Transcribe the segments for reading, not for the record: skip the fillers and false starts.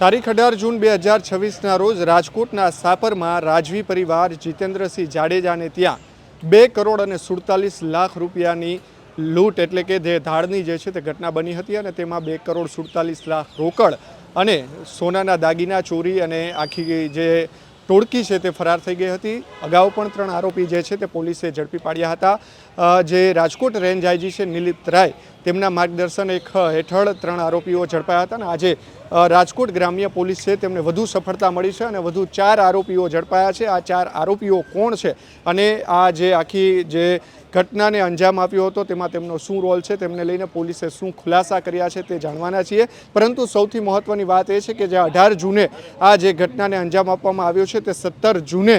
તારીખ 18 જૂન 2026ના રોજ રાજકોટના સાપરમાં રાજવી પરિવાર જીતેન્દ્રસિંહ જાડેજાને ત્યાં 2 કરોડ અને 47 લાખ રૂપિયાની લૂંટ એટલે કે જે ધાડની જે છે તે ઘટના બની હતી અને તેમાં 2 કરોડ 47 લાખ રોકડ અને સોનાના દાગીના ચોરી અને આખી જે ટોળકી છે તે ફરાર થઈ ગઈ હતી। અગાઉ પણ 3 આરોપી જે છે તે પોલીસે ઝડપી પાડ્યા હતા। જે રાજકોટ રેન્જ આઈજી છે નિલિત રાય તેમના માર્ગદર્શન હેઠળ 3 આરોપીઓ ઝડપાયા હતા અને આજે રાજકોટ ગ્રામ્ય પોલીસ છે તેમને વધુ સફળતા મળી છે અને વધુ 4 આરોપીઓ ઝડપાયા છે। આ 4 આરોપીઓ કોણ છે અને આ જે આખી જે ઘટનાને અંજામ આપ્યો હતો તેમાં તેમનો શું રોલ છે તેમને લઈને પોલીસે શું ખુલાસા કર્યા છે તે જાણવાના છીએ। પરંતુ સૌથી મહત્વની વાત એ છે કે જે 18 જૂને આ જે ઘટનાને અંજામ આપવામાં આવ્યો છે તે 17 જૂને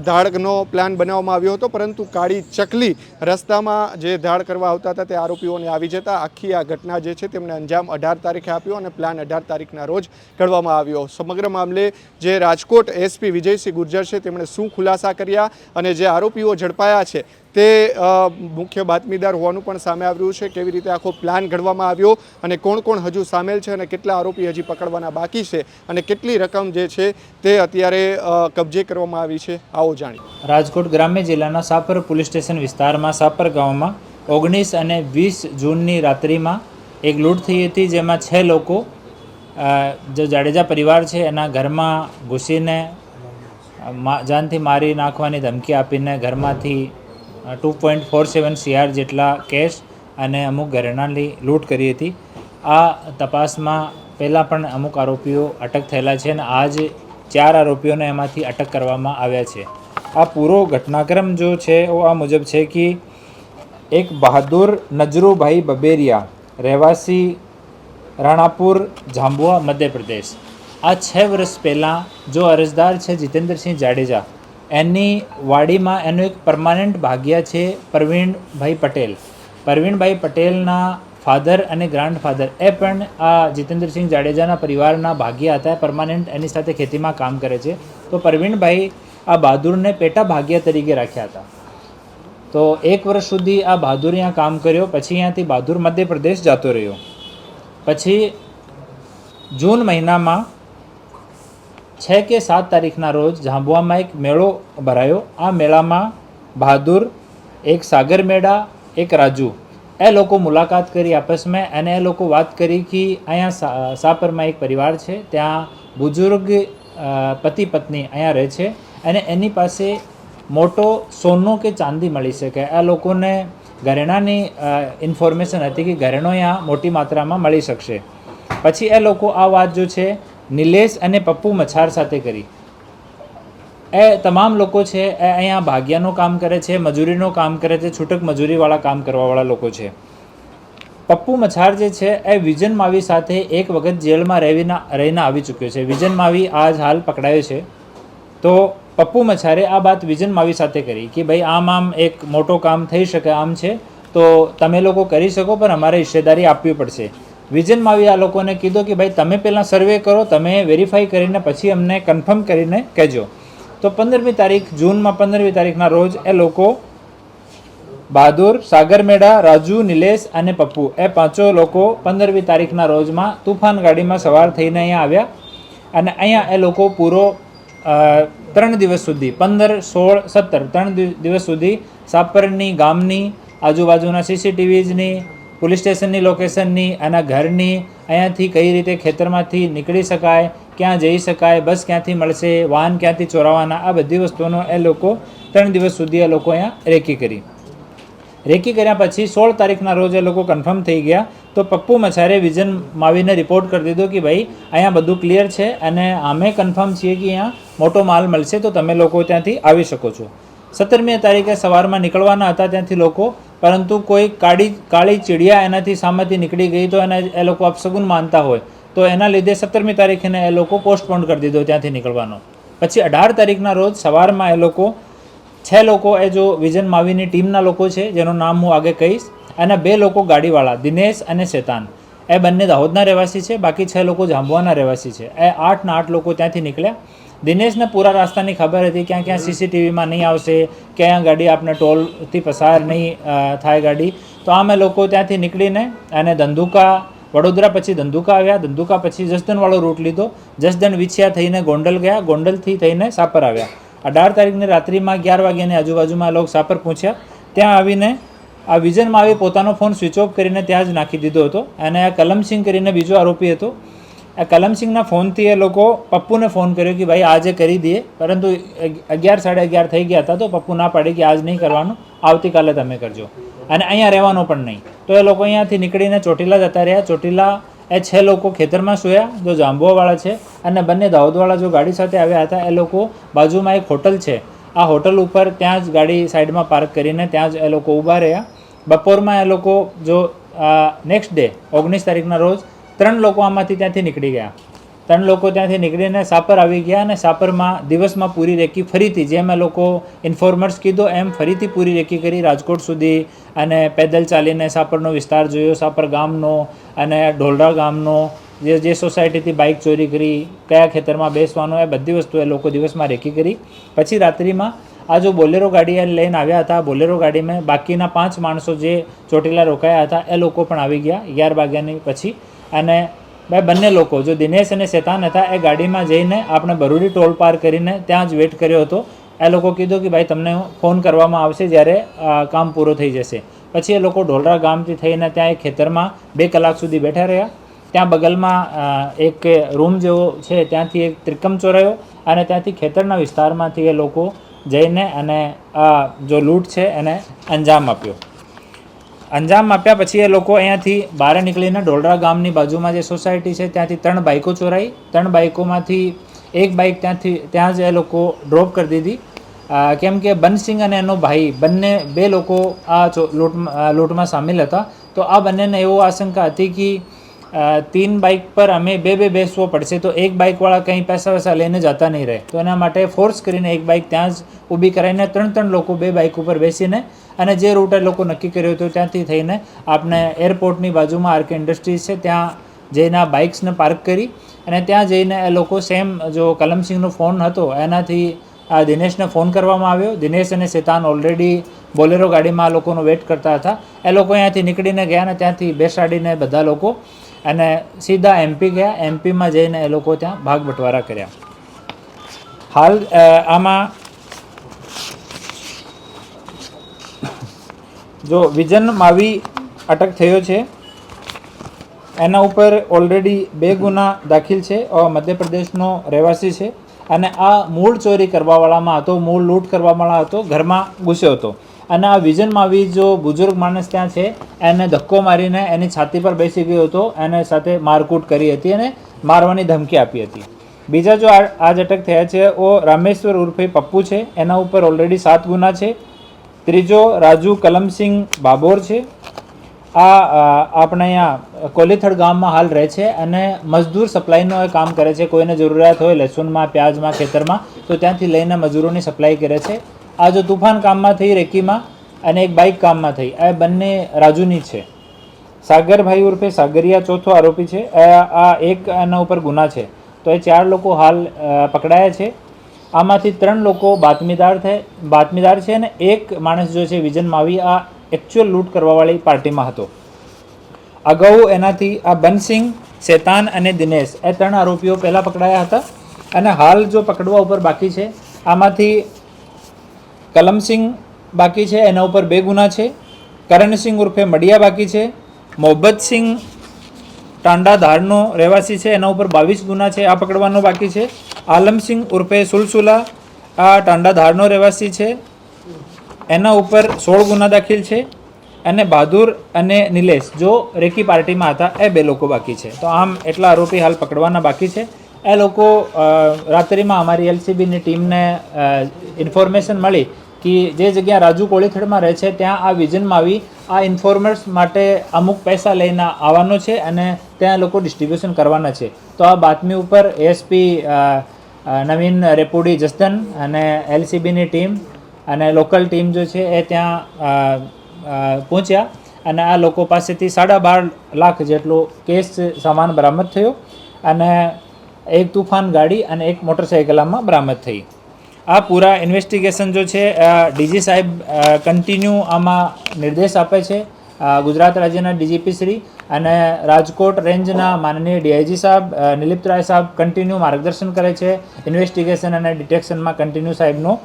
ધાડનો પ્લાન બનાવવામાં આવ્યો હતો, પરંતુ કાળી ચકલી રસ્તામાં જે ધાડ કરવા આવતા હતા તે આરોપીઓને આવી જતા આખી આ ઘટના જે છે તેમને અંજામ 18 તારીખે આપ્યો અને પ્લાન 18 તારીખના રોજ ઘડવામાં આવ્યો। સમગ્ર મામલે જે રાજકોટ એસપી વિજયસિંહ ગુર્જર છે તેમણે શું ખુલાસા કર્યા અને જે આરોપીઓ ઝડપાયા છે તે મુખ્ય બાતમીદાર હોવાનું પણ સામે આવ્યું છે। કેવી રીતે આખો પ્લાન ઘડવામાં આવ્યો અને કોણ કોણ હજુ સામેલ છે અને કેટલા આરોપી હજી પકડવાના બાકી છે અને કેટલી રકમ જે છે તે અત્યારે કબજે કરવામાં આવી છે, આવો જાણીએ। રાજકોટ ગ્રામ્ય જિલ્લાના સાપર પોલીસ સ્ટેશન વિસ્તારમાં સાપર ગામમાં 19 અને 20 જૂનની રાત્રિમાં એક લૂંટ થઈ હતી, જેમાં 6 લોકો જે જાડેજા પરિવાર છે એના ઘરમાં ઘૂસીને જાનથી મારી નાખવાની ધમકી આપીને ઘરમાંથી 2.47 CR જેટલા કેશ અને અમુક ઘરેણાંની લૂંટ કરી હતી। આ તપાસમાં પહેલાં પણ અમુક આરોપીઓ અટક થયેલા છે અને આજ 4 આરોપીઓને એમાંથી અટક કરવામાં આવ્યા છે। આ પૂરો ઘટનાક્રમ જો છે वो આ મુજબ છે કે એક બહાદુર નજરુભાઈ બબેરિયા રહેવાસી રાણાપુર જાંબુઆ મધ્ય પ્રદેશ, આ 6 વર્ષ પહેલાં જો અરજદાર છે જીતેન્દ્રસિંહ જાડેજા એની વાડીમાં એનું એક પરમાનન્ટ ભાગ્યા છે પ્રવીણભાઈ પટેલ। પ્રવીણભાઈ પટેલના ફાધર અને ગ્રાન્ડફાધર એ પણ આ જીતેન્દ્રસિંહ જાડેજાના પરિવારના ભાગ્યા હતા, પરમાનન્ટ એની સાથે ખેતીમાં કામ કરે છે। તો પ્રવીણભાઈ આ બહાદુરને પેટા ભાગ્યા તરીકે રાખ્યા હતા। તો 1 વર્ષ સુધી આ બહાદુર અહીંયા કામ કર્યો, પછી અહીંયાથી બહાદુર મધ્યપ્રદેશ જતો રહ્યો। પછી જૂન મહિનામાં 6 કે 7 તારીખના રોજ જાંબુઆમાં એક મેળો ભરાયો। આ મેળામાં બહાદુર, એક સાગર મેડા, એક રાજુ એ લોકો મુલાકાત કરી આપસમાં અને એ લોકો વાત કરી કે અહીંયા સાપરમાં એક પરિવાર છે, ત્યાં બુઝુર્ગ પતિ પત્ની અહીંયા રહે છે અને એની પાસે મોટો સોનું કે ચાંદી મળી શકે। આ લોકોને ઘરેણાંની ઇન્ફોર્મેશન હતી કે ઘરેણો અહીંયા મોટી માત્રામાં મળી શકશે। પછી એ લોકો આ વાત જો છે નિલેશ અને પપ્પુ મચ્છાર સાથે કરી। એ તમામ લોકો છે એ અહીંયા ભાગ્યાનું કામ કરે છે, મજૂરીનું કામ કરે છે, છૂટક મજૂરીવાળા કામ કરવાવાળા લોકો છે। પપ્પુ મચ્છાર જે છે એ વિજન માવી સાથે એક વખત જેલમાં રહીને આવી ચૂક્યો છે। વિજન માવી આજ હાલ પકડાયો છે। તો પપ્પુ મચ્છારે આ વાત વિજન માવી સાથે કરી કે ભાઈ આમ એક મોટો કામ થઈ શકે આમ છે, તો તમે લોકો કરી શકો પણ અમારે હિસ્સેદારી આપવી પડશે। વિજન માવી આ લોકોને કીધું કે ભાઈ તમે પહેલાં સર્વે કરો, તમે વેરીફાઈ કરીને પછી અમને કન્ફર્મ કરીને કહેજો। તો 15મી તારીખ જૂનમાં 15મી તારીખના રોજ એ લોકો બહાદુર, સાગર મેડા, રાજુ, નિલેશ અને પપ્પુ એ 5 લોકો 15મી તારીખના રોજમાં તુફાન ગાડીમાં સવાર થઈને અહીંયા આવ્યા અને અહીંયા એ લોકો પૂરો 3 દિવસ સુધી 15, 16, 17 3 દિવસ સુધી સાપરની ગામની આજુબાજુના CCTVની, પોલીસ સ્ટેશનની લોકેશનની, આના ઘરની, અહીંયાથી કઈ રીતે ખેતરમાંથી નીકળી શકાય, ક્યાં જઈ શકાય, બસ ક્યાંથી મળશે, વાહન ક્યાંથી ચોરાવાના, આ બધી વસ્તુઓનો એ લોકો 3 દિવસ સુધી એ લોકો અહીંયા રેકી કરી। રેકી કર્યા પછી 16 તારીખના રોજ એ લોકો કન્ફર્મ થઈ ગયા। તો પપ્પુ મચ્છારે વિજન માવીને રિપોર્ટ કરી દીધો કે ભાઈ અહીંયા બધું ક્લિયર છે અને અમે કન્ફર્મ છીએ કે અહીંયા મોટો માલ મળશે, તો તમે લોકો ત્યાંથી આવી શકો છો। 17મી તારીખે સવારમાં નીકળવાના હતા ત્યાંથી લોકો, પરંતુ કોઈ કાળી ચીડિયા એનાથી સામેથી નીકળી ગઈ તો એ લોકો અપશગુન માનતા હોય તો એના લીધે 17મી તારીખે એ લોકો પોસ્ટપોન કરી દીધો ત્યાંથી નીકળવાનો। પછી 18 તારીખના રોજ સવારમાં એ લોકો 6 લોકો એ જો વિજન માવીની ટીમના લોકો છે જેનું નામ હું આગે કહીશ, અને 2 લોકો ગાડીવાળા દિનેશ અને શેતાન એ બંને દાહોદના રહેવાસી છે, બાકી 6 લોકો જાંબુઆના રહેવાસી છે। એ 8 લોકો ત્યાંથી નીકળ્યા। દિનેશને પૂરા રસ્તાની ખબર હતી ક્યાં ક્યાં CCTVમાં નહીં આવશે, ક્યાં ગાડી આપણે ટોલથી પસાર નહીં થાય ગાડી, તો આમ એ લોકો ત્યાંથી નીકળીને અને ધંધુકા વડોદરા પછી ધંધુકા આવ્યા, ધંધુકા પછી જસદણવાળો રૂટ લીધો, જસદણ વિછિયા થઈને ગોંડલ ગયા, ગોંડલથી થઈને સાપર આવ્યા. 18 તારીખની રાત્રિમાં 11 વાગ્યાની આજુબાજુમાં લોકો સાપર પહોંચ્યા. ત્યાં આવીને આ વિઝનમાં આવી પોતાનો ફોન સ્વિચ ઓફ કરીને ત્યાં જ નાખી દીધો હતો. અને આ કલમસિંહ કરીને બીજો આરોપી હતો. આ કલમસિંહના ફોનથી એ લોકો પપ્પુને ફોન કર્યો કે ભાઈ આજે કરી દઈએ, પરંતુ 11 સાડા 11 થઈ ગયા હતા તો પપ્પુ ના પાડી કે આજ નહીં કરવાનું, આવતીકાલે તમે કરજો અને અહીંયા રહેવાનો પણ નહીં. તો એ લોકો અહીંયાથી નીકળીને ચોટીલા જતા રહ્યા. ચોટીલા એ 6 લોકો ખેતરમાં સૂયા જો જાંબુવાવાળા છે, અને બંને દાહોદવાળા જો ગાડી સાથે આવ્યા હતા એ લોકો બાજુમાં એક હોટલ છે, આ હોટલ ઉપર ત્યાં જ ગાડી સાઈડમાં પાર્ક કરીને ત્યાં જ એ લોકો ઊભા રહ્યા. બપોરમાં એ લોકો જો નેક્સ્ટ ડે 19 તારીખના રોજ 3 લોકો આમાંથી ત્યાંથી નીકળી ગયા. 3 લોકો ત્યાંથી નીકળીને સાપર આવી ગયા અને સાપરમાં દિવસમાં પૂરી રેકી ફરીથી જેમ એ લોકો ઇન્ફોર્મર્સ કીધો એમ ફરીથી પૂરી રેકી કરી રાજકોટ સુધી, અને પેદલ ચાલીને સાપરનો વિસ્તાર જોયો, સાપર ગામનો અને ઢોલરા ગામનો, જે સોસાયટીથી બાઇક ચોરી કરી, કયા ખેતરમાં બેસવાનો, એ બધી વસ્તુ એ લોકો દિવસમાં રેકી કરી. પછી રાત્રિમાં આ જો બોલેરો ગાડી લઈને આવ્યા હતા, બોલેરો ગાડીમાં બાકીના 5 માણસો જે ચોટીલા રોકાયા હતા એ લોકો પણ આવી ગયા 11 વાગ્યાની પછી. અને બંને લોકો જો દિનેશ અને શેતાન હતા એ ગાડીમાં જઈને આપણે બરુડી ટોલ પાર કરીને ત્યાં જ વેટ કર્યો હતો. એ લોકો કીધું કે ભાઈ તમને ફોન કરવામાં આવશે જ્યારે કામ પૂરો થઈ જશે. પછી એ લોકો ઢોલરા ગામથી થઈને ત્યાં એક ખેતરમાં 2 કલાક સુધી બેઠા રહ્યા. ત્યાં બગલમાં એક રૂમ જેવો છે ત્યાંથી એક ત્રિકમ ચોરાયો અને ત્યાંથી ખેતરના વિસ્તારમાંથી એ લોકો જઈને અને આ જો લૂંટ છે એને અંજામ આપ્યો. અંજામ આપ્યા પછી એ લોકો અહીંયાથી બહાર નીકળીને ઢોલરા ગામની બાજુમાં જે સોસાયટી છે ત્યાંથી 3 બાઇકો ચોરાઈ. 3 બાઇકોમાંથી એક બાઇક ત્યાં જ એ લોકો ડ્રોપ કરી દીધી. કેમ કે બનસિંહ અને એનો ભાઈ બંને 2 લોકો આ લૂંટમાં સામેલ હતા. તો આ બંનેને એવો આશંકા હતી કે 3 બાઇક પર અમે બે બેસવો પડશે, તો એક બાઇકવાળા કંઈ પૈસા વૈસા લઈને જતા નહીં રહે. તો એના માટે ફોર્સ કરીને એક બાઇક ત્યાં જ ઊભી કરાવીને 3 લોકો 2 બાઇક ઉપર બેસીને અને જે રૂટ એ લોકો નક્કી કર્યો હતો ત્યાંથી થઈને આપણે એરપોર્ટની બાજુમાં આરકે ઇન્ડસ્ટ્રીઝ છે ત્યાં જઈને આ બાઇક્સને પાર્ક કરી. અને ત્યાં જઈને એ લોકો સેમ જો કલમસિંહનો ફોન હતો એનાથી આ દિનેશને ફોન કરવામાં આવ્યો. દિનેશ અને શેતાન ઓલરેડી બોલેરો ગાડીમાં આ લોકોનો વેટ કરતા હતા. એ લોકો અહીંયાથી નીકળીને ગયા અને ત્યાંથી બેસાડીને બધા લોકો અને સીધા એમપી ગયા. એમપીમાં જઈને એ લોકો ત્યાં ભાગ બટવારા કર્યા. હાલ આમાં જો વિજન માવી અટક થયો છે, એના ઉપર ઓલરેડી 2 ગુના દાખલ છે. મધ્યપ્રદેશનો રહેવાસી છે અને આ મૂળ ચોરી કરવાવાળામાં હતો, મૂળ લૂંટ કરવાવાળા હતો, ઘરમાં ઘૂસ્યો હતો. અને આ વિજન માવી જો બુઝુર્ગ માણસ ત્યાં છે એને ધક્કો મારીને એની છાતી પર બેસી ગયો હતો, એને સાથે મારકૂટ કરી હતી અને મારવાની ધમકી આપી હતી. બીજા જો આજ અટક થયા છે ઓ રામેશ્વર ઉર્ફે પપ્પુ છે, એના ઉપર ઓલરેડી 7 ગુના છે. ત્રીજો રાજુ કલમસિંહ બાબોર છે. આ આપણે અહીંયા કોલીથડ ગામમાં હાલ રહે છે અને મજદૂર સપ્લાયનો એ કામ કરે છે. કોઈને જરૂરિયાત હોય લસુનમાં, પ્યાજમાં, ખેતરમાં તો ત્યાંથી લઈને મજૂરોની સપ્લાય કરે છે. આ જો તુફાન કામમાં થઈ રેકીમાં અને એક બાઇક કામમાં થઈ, આ બંને રાજુની છે. સાગરભાઈ ઉર્ફે સાગરિયા ચોથો આરોપી છે. આ એક એના ઉપર ગુના છે. તો એ 4 લોકો હાલ પકડાયા છે. આમાંથી 3 લોકો બાતમીદાર છે અને એક માણસ જો છે વિજન માવી આ એકચ્યુઅલ લૂંટ કરવાવાળી પાર્ટીમાં હતો. અગાઉ એનાથી આ બનસિંહ, શેતાન અને દિનેશ એ 3 આરોપીઓ પહેલાં પકડાયા હતા અને હાલ જો પકડવા ઉપર બાકી છે. આમાંથી કલમસિંહ બાકી છે, એના ઉપર 2 ગુના છે. કરણસિંહ ઉર્ફે મડિયા બાકી છે. મોહબ્બતસિંહ ટાંડા ધારનો રહેવાસી છે, એના ઉપર 22 ગુના છે, આ પકડવાનો બાકી છે. આલમસિંહ ઉર્ફે સુલસુલા આ ટાંડા ધારનો રહેવાસી છે, એના ઉપર 16 ગુના દાખલ છે. અને બહાદુર અને નિલેશ જો રેકી પાર્ટીમાં હતા એ 2 લોકો બાકી છે. તો આમ એટલા આરોપી હાલ પકડવાના બાકી છે. એ લોકો રાત્રિમાં અમારી એલસીબીની ટીમને ઇન્ફોર્મેશન મળી કે જે જગ્યા રાજુ કોળીથડમાં રહે છે ત્યાં આ વિઝનમાં આવી આ ઇન્ફોર્મર્સ માટે અમુક પૈસા લઈને આવવાનો છે અને ત્યાં લોકો ડિસ્ટ્રીબ્યુશન કરવાના છે. તો આ બાતમી ઉપર એએસપી નવીન રેપુડી જસદન અને એલસીબીની ટીમ અને લોકલ ટીમ જો છે એ ત્યાં પહોંચ્યા અને આ લોકો પાસેથી 12.5 લાખ જેટલો કેસ સામાન બરામદ થયો અને એક તુફાન ગાડી અને એક મોટરસાઇકલ આમાં બરામદ થઈ. આ પૂરા ઇન્વેસ્ટિગેશન જો છે ડીજી સાહેબ કન્ટિન્યુ આમાં નિર્દેશ આપે છે ગુજરાત રાજ્યના ડીજીપી શ્રી અને રાજકોટ રેન્જના માનનીય ડીઆઈજી સાહેબ નિલિપ્ત રાય સાહેબ કન્ટિન્યુ માર્ગદર્શન કરે છે. ઇન્વેસ્ટિગેશન અને ડિટેક્શનમાં કન્ટિન્યુ સાહેબનું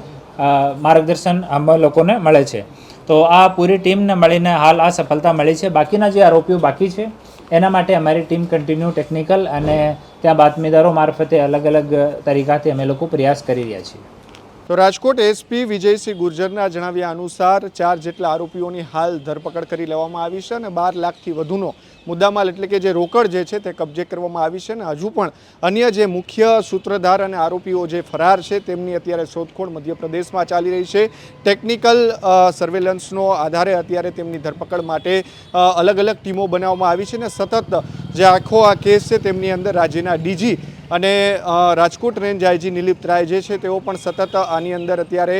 માર્ગદર્શન અમે લોકોને મળે છે. તો આ પૂરી ટીમને મળીને હાલ આ સફળતા મળી છે. બાકીના જે આરોપીઓ બાકી છે એના માટે અમારી ટીમ કન્ટિન્યુ ટેકનિકલ અને ત્યાં બાતમીદારો મારફતે અલગ અલગ તરીકાથી અમે લોકો પ્રયાસ કરી રહ્યા છીએ. તો રાજકોટ એસપી વિજયસિંહ ગુર્જરના જણાવ્યા અનુસાર 4 જેટલા આરોપીઓની હાલ ધરપકડ કરી લેવામાં આવી છે અને 12 લાખથી વધુનો મુદ્દામાલ એટલે કે જે રોકડ જે છે તે કબજે કરવામાં આવી છે અને હજુ પણ અન્ય જે મુખ્ય સૂત્રધાર અને આરોપીઓ જે ફરાર છે તેમની અત્યારે શોધખોળ મધ્યપ્રદેશમાં ચાલી રહી છે. ટેકનિકલ સર્વેલન્સનો આધારે અત્યારે તેમની ધરપકડ માટે અલગ અલગ ટીમો બનાવવામાં આવી છે અને સતત જે આખો આ કેસ છે તેમની અંદર રાજ્યના ડીજી અને રાજકોટ રેન્જ આઈજી નિલિપ્ત રાય જે છે તેઓ પણ સતત આની અંદર અત્યારે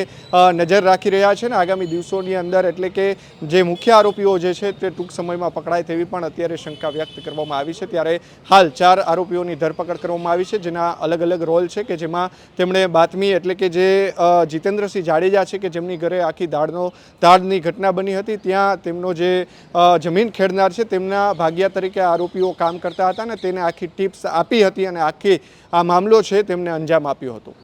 નજર રાખી રહ્યા છે અને આગામી દિવસોની અંદર એટલે કે જે મુખ્ય આરોપીઓ જે છે તે ટૂંક સમયમાં પકડાય તેવી પણ અત્યારે શંકા વ્યક્ત કરવામાં આવી છે. ત્યારે હાલ 4 આરોપીઓની ધરપકડ કરવામાં આવી છે જેના અલગ અલગ રોલ છે કે જેમાં તેમણે બાતમી એટલે કે જે જીતેન્દ્રસિંહ જાડેજા છે કે જેમની ઘરે આખી દાળની ઘટના બની હતી ત્યાં તેમનો જે જમીન ખેડનાર છે તેમના ભાગ્યા તરીકે આરોપીઓ કામ કરતા હતા અને તેને આખી ટિપ્સ આપી હતી અને આખી આ મામલો છે તેમને અંજામ આપ્યો હતો.